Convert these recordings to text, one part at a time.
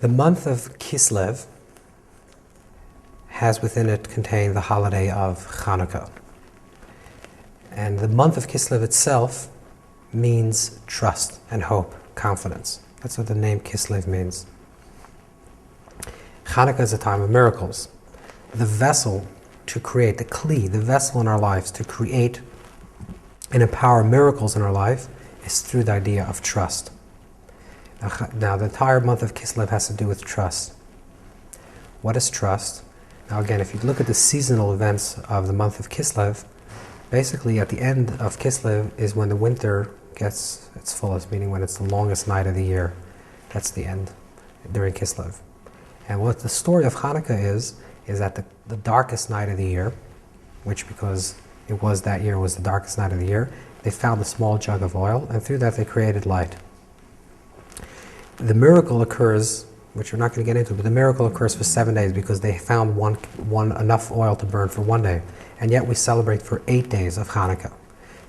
The month of Kislev has within it contained the holiday of Hanukkah. And the month of Kislev itself means trust and hope, confidence. That's what the name Kislev means. Hanukkah is a time of miracles. The vessel to create, the kli, the vessel in our lives to create and empower miracles in our life is through the idea of trust. Now, the entire month of Kislev has to do with trust. What is trust? Now again, if you look at the seasonal events of the month of Kislev, basically at the end of Kislev is when the winter gets its fullest, meaning when it's the longest night of the year. That's the end, during Kislev. And what the story of Hanukkah is that the darkest night of the year, which because it was that year was the darkest night of the year, they found a small jug of oil, and through that they created light. The miracle occurs, which we're not going to get into, but the miracle occurs for 7 days because they found enough oil to burn for 1 day. And yet we celebrate for 8 days of Hanukkah.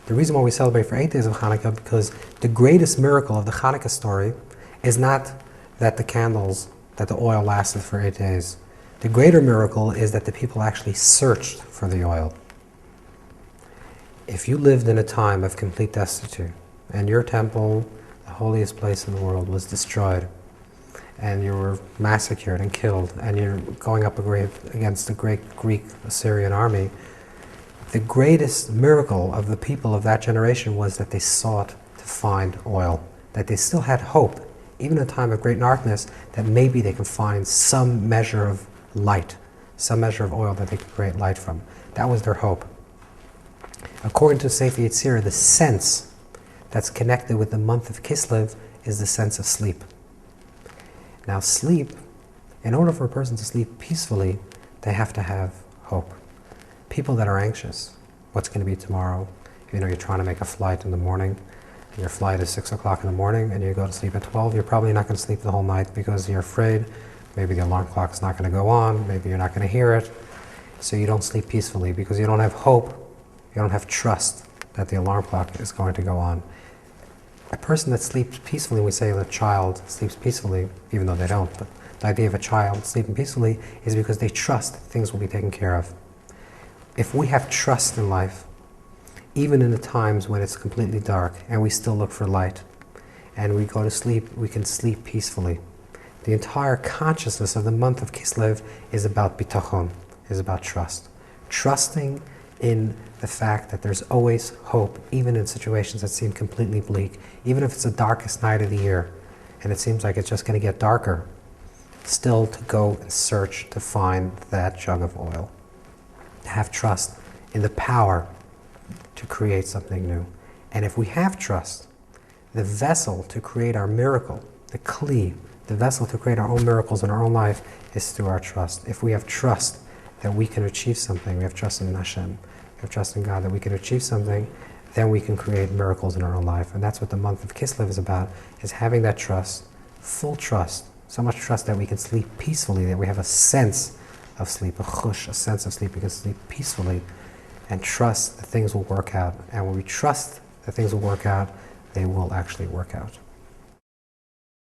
The reason why we celebrate for 8 days of Hanukkah, because the greatest miracle of the Hanukkah story is not that the oil lasted for 8 days. The greater miracle is that the people actually searched for the oil. If you lived in a time of complete destitute, and your temple, the holiest place in the world, was destroyed, and you were massacred and killed, and you're going up against the great Greek Assyrian army, the greatest miracle of the people of that generation was that they sought to find oil, that they still had hope, even in a time of great darkness, that maybe they can find some measure of light, some measure of oil that they could create light from. That was their hope. According to Sefer Yetzirah, the sense that's connected with the month of Kislev is the sense of sleep. Now sleep, in order for a person to sleep peacefully, they have to have hope. People that are anxious, what's going to be tomorrow? You're trying to make a flight in the morning, and your flight is 6 o'clock in the morning, and you go to sleep at 12, you're probably not going to sleep the whole night because you're afraid. Maybe the alarm clock is not going to go on, maybe you're not going to hear it. So you don't sleep peacefully because you don't have hope, you don't have trust that the alarm clock is going to go on. A person that sleeps peacefully, we say that a child sleeps peacefully, even though they don't, but the idea of a child sleeping peacefully is because they trust that things will be taken care of. If we have trust in life, even in the times when it's completely dark and we still look for light, and we go to sleep, we can sleep peacefully. The entire consciousness of the month of Kislev is about bitachon, is about trust. Trusting in the fact that there's always hope, even in situations that seem completely bleak, even if it's the darkest night of the year, and it seems like it's just going to get darker, still to go and search to find that jug of oil. To have trust in the power to create something new. And if we have trust, the vessel to create our miracle, the kli, the vessel to create our own miracles in our own life, is through our trust. If we have trust that we can achieve something, we have trust in Hashem, we have trust in God that we can achieve something, then we can create miracles in our own life. And that's what the month of Kislev is about, is having that trust, full trust, so much trust that we can sleep peacefully, that we have a sense of sleep, a chush, a sense of sleep. We can sleep peacefully and trust that things will work out. And when we trust that things will work out, they will actually work out.